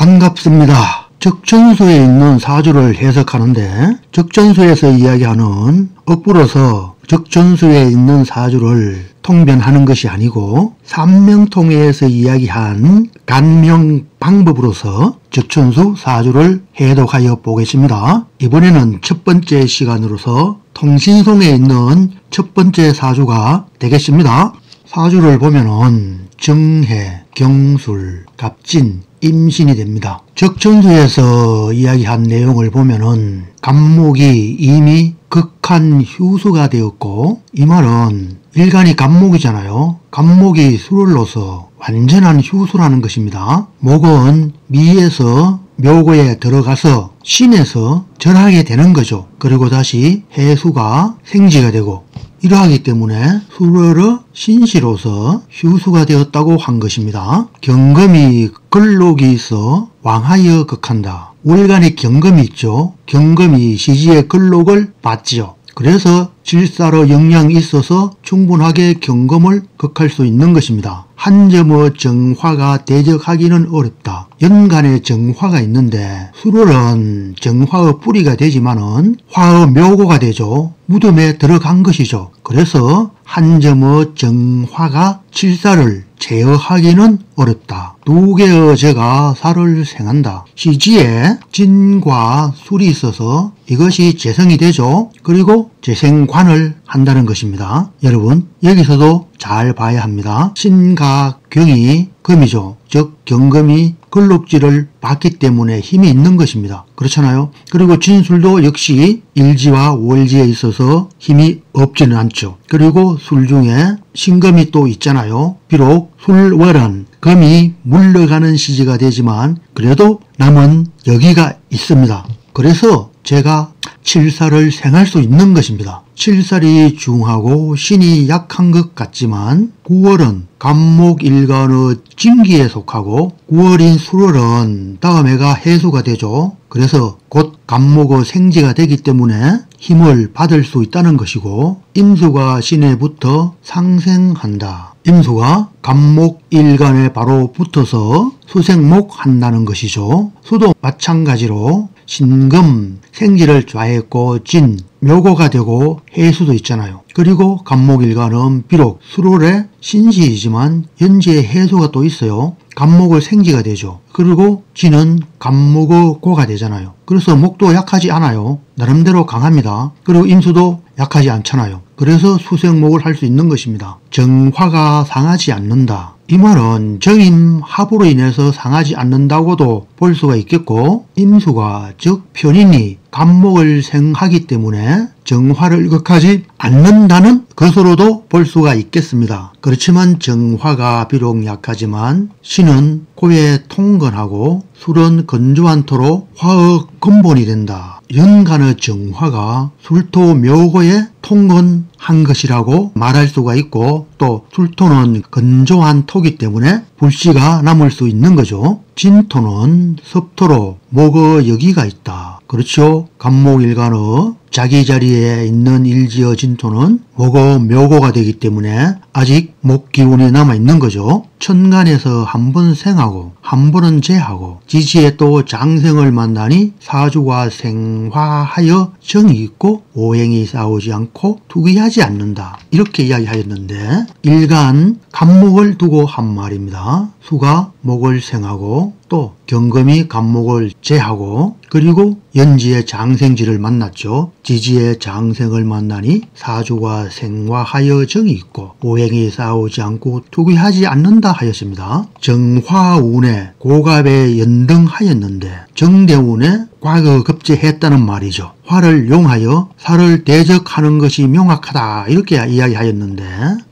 반갑습니다. 적천수에 있는 사주를 해석하는데 적천수에서 이야기하는 억부로서 적천수에 있는 사주를 통변하는 것이 아니고 삼명통해에서 이야기한 간명 방법으로서 적천수 사주를 해독하여 보겠습니다. 이번에는 첫 번째 시간으로서 통신송에 있는 첫 번째 사주가 되겠습니다. 사주를 보면은 정해, 경술, 갑진, 임신이 됩니다. 적천수에서 이야기한 내용을 보면은 간목이 이미 극한 휴수가 되었고, 이 말은 일간이 간목이잖아요. 간목이 술을로서 완전한 휴수라는 것입니다. 목은 미에서 묘고에 들어가서 신에서 절하게 되는 거죠. 그리고 다시 해수가 생지가 되고, 이러하기 때문에 수러러 신시로서 휴수가 되었다고 한 것입니다. 경금이 근록이 있어 왕하여 극한다. 월간에 경금이 있죠. 경금이 시지의 근록을 받지요. 그래서 질사로 영향이 있어서 충분하게 경금을 극할 수 있는 것입니다. 한 점의 정화가 대적하기는 어렵다. 연간에 정화가 있는데 수월은 정화의 뿌리가 되지만은 화의 묘고가 되죠. 무덤에 들어간 것이죠. 그래서 한 점의 정화가 칠사를 제어하기는 어렵다. 두 개의 제가 살을 생한다. 시지에 진과 술이 있어서 이것이 재성이 되죠. 그리고 재생관을 한다는 것입니다. 여러분, 여기서도 잘 봐야 합니다. 신과 경이 금이죠. 즉 경금이 근록지를 받기 때문에 힘이 있는 것입니다. 그렇잖아요. 그리고 진술도 역시 일지와 월지에 있어서 힘이 없지는 않죠. 그리고 술 중에 신금이 또 있잖아요. 비록 술월은 금이 물러가는 시지가 되지만 그래도 남은 여기가 있습니다. 그래서 제가 칠살을 생할 수 있는 것입니다. 칠살이 중하고 신이 약한 것 같지만 9월은 간목일간의 진기에 속하고 9월인 수월은 다음 해가 해수가 되죠. 그래서 곧 간목의 생지가 되기 때문에 힘을 받을 수 있다는 것이고, 임수가 신에 붙어 상생한다. 임수가 간목일간에 바로 붙어서 수생목한다는 것이죠. 수도 마찬가지로 신금 생지를 좌했고 진 묘고가 되고 해수도 있잖아요. 그리고 간목일간은 비록 수월의 신시이지만 연지에 해수가 또 있어요. 간목의 생지가 되죠. 그리고 진은 간목의 고가 되잖아요. 그래서 목도 약하지 않아요. 나름대로 강합니다. 그리고 임수도 약하지 않잖아요. 그래서 수생목을 할 수 있는 것입니다. 정화가 상하지 않는다. 이 말은 정임 합으로 인해서 상하지 않는다고도 볼 수가 있겠고, 임수가 즉 편인이 간목을 생하기 때문에 정화를 극하지 않는다는 것으로도 볼 수가 있겠습니다. 그렇지만 정화가 비록 약하지만 신은 고에 통건하고 술은 건조한 토로 화의 근본이 된다. 연간의 정화가 술토 묘고에 통건한 것이라고 말할 수가 있고, 또 술토는 건조한 토기 때문에 불씨가 남을 수 있는 거죠. 진토는 섭토로 목의 여기가 있다. 그렇죠. 간목일간의 자기 자리에 있는 일지의 진토는 목의 묘고가 되기 때문에 아직 목 기운이 남아있는 거죠. 천간에서 한 번 생하고 한 번은 재하고 지지에 또 장생을 만나니 사주가 생화하여 정이 있고 오행이 싸우지 않고 투기하지 않는다. 이렇게 이야기하였는데, 일간 간목을 두고 한 말입니다. 수가 목을 생하고 또 경금이 간목을 재하고 그리고 연지의 장생지를 만났죠. 지지의 장생을 만나니 사주가 생화하여 정이 있고 오행이 싸우지 않고 투기하지 않는다 하였습니다. 정화운에 고갑에 연등하였는데 정대운에 과거급제했다는 말이죠. 화를 용하여 살을 대적하는 것이 명확하다, 이렇게 이야기하였는데,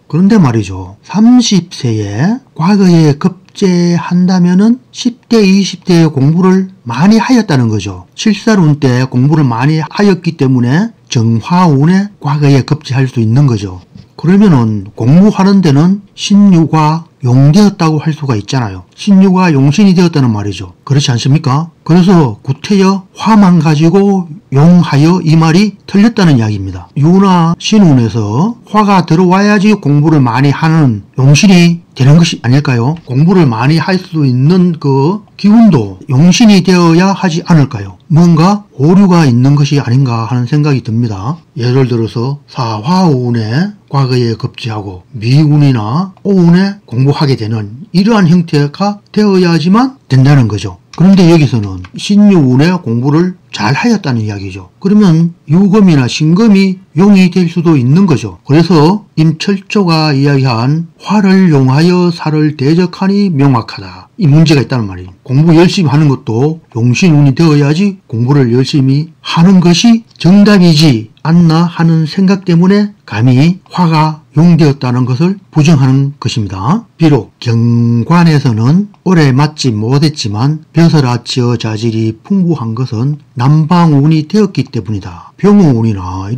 그런데 말이죠. 30세에 과거에 급제한다면은 10대, 20대에 공부를 많이 하였다는 거죠. 칠살운 때 공부를 많이 하였기 때문에 정화운에 과거에 급제할 수 있는 거죠. 그러면은 공부하는 데는 신유가 용되었다고 할 수가 있잖아요. 신유가 용신이 되었다는 말이죠. 그렇지 않습니까? 그래서 구태여 화만 가지고 용하여, 이 말이 틀렸다는 이야기입니다. 유나 신운에서 화가 들어와야지 공부를 많이 하는 용신이 되는 것이 아닐까요? 공부를 많이 할 수 있는 그 기운도 용신이 되어야 하지 않을까요? 뭔가 오류가 있는 것이 아닌가 하는 생각이 듭니다. 예를 들어서 사화오운에 과거에 급제하고 미운이나 오운에 공부하게 되는 이러한 형태가 되어야지만 된다는 거죠. 그런데 여기서는 신유운에 공부를 잘 하였다는 이야기죠. 그러면 유금이나 신금이 용이 될 수도 있는 거죠. 그래서 임철조가 이야기한 화를 용하여 살을 대적하니 명확하다. 이 문제가 있다는 말이에요. 공부 열심히 하는 것도 용신운이 되어야지 공부를 열심히 하는 것이 정답이지 않나 하는 생각 때문에 감히 화가 용되었다는 것을 부정하는 것입니다. 비록 경관에서는 오래 맞지 못했지만 벼슬아치어 자질이 풍부한 것은 남방운이 되었기 때문이다. 병우운이나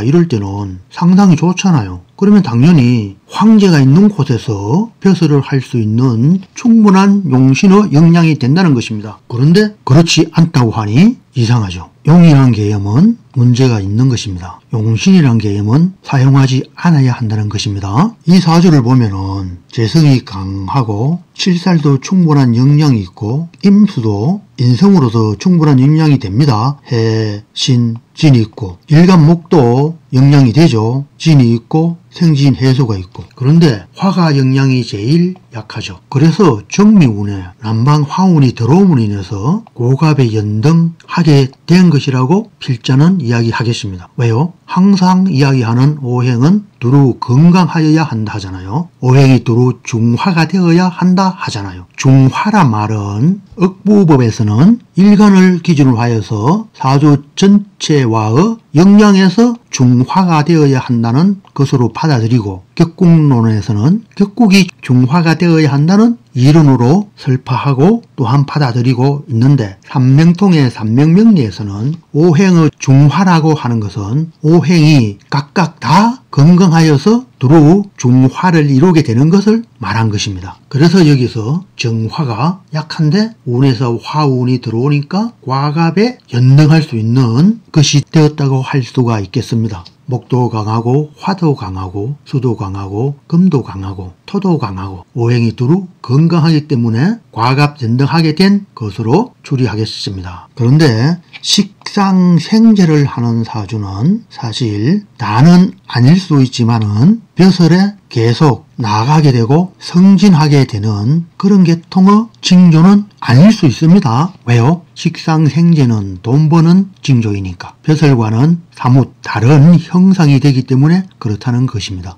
이럴 때는 상당히 좋잖아요. 그러면 당연히 황제가 있는 곳에서 벼슬을 할 수 있는 충분한 용신의 역량이 된다는 것입니다. 그런데 그렇지 않다고 하니 이상하죠. 용이란 개념은 문제가 있는 것입니다. 용신이란 개념은 사용하지 않아야 한다는 것입니다. 이 사주를 보면은 재성이 강하고 칠살도 충분한 역량이 있고 임수도 인성으로서 충분한 역량이 됩니다. 해, 신, 진이 있고 일간목도 역량이 되죠. 진이 있고 생진, 해소가 있고. 그런데 화가 역량이 제일 약하죠. 그래서 정미운에 남방 화운이 들어옴으로 인해서 고갑에 연등하게 된 것이라고 필자는 이야기하겠습니다. 왜요? 항상 이야기하는 오행은 두루 건강하여야 한다 하잖아요. 오행이 두루 중화가 되어야 한다 하잖아요. 중화란 말은 억부법에서는 일간을 기준으로 하여서 사주 전체와의 역량에서 중화가 되어야 한다는 것으로 받아들이고 격국론에서는 격국이 중화가 되어야 한다는 이론으로 설파하고 또한 받아들이고 있는데 삼명통의 삼명명리에서는 오행의 중화라고 하는 것은 오행이 각각 다 건강하여서 두루 중화를 이루게 되는 것을 말한 것입니다. 그래서 여기서 정화가 약한데 운에서 화운이 들어오니까 과갑에 연등할 수 있는 것이 되었다고 할 수가 있겠습니다. 목도 강하고 화도 강하고 수도 강하고 금도 강하고 토도 강하고 오행이 두루 건강하기 때문에 과갑연등하게 된 것으로 추리하겠습니다. 그런데 식상생재를 하는 사주는 사실 다는 아닐 수 있지만은 벼슬에 계속 나가게 되고 성진하게 되는 그런 계통의 징조는 아닐 수 있습니다. 왜요? 식상생재는 돈 버는 징조이니까 벼슬과는 사뭇 다른 형상이 되기 때문에 그렇다는 것입니다.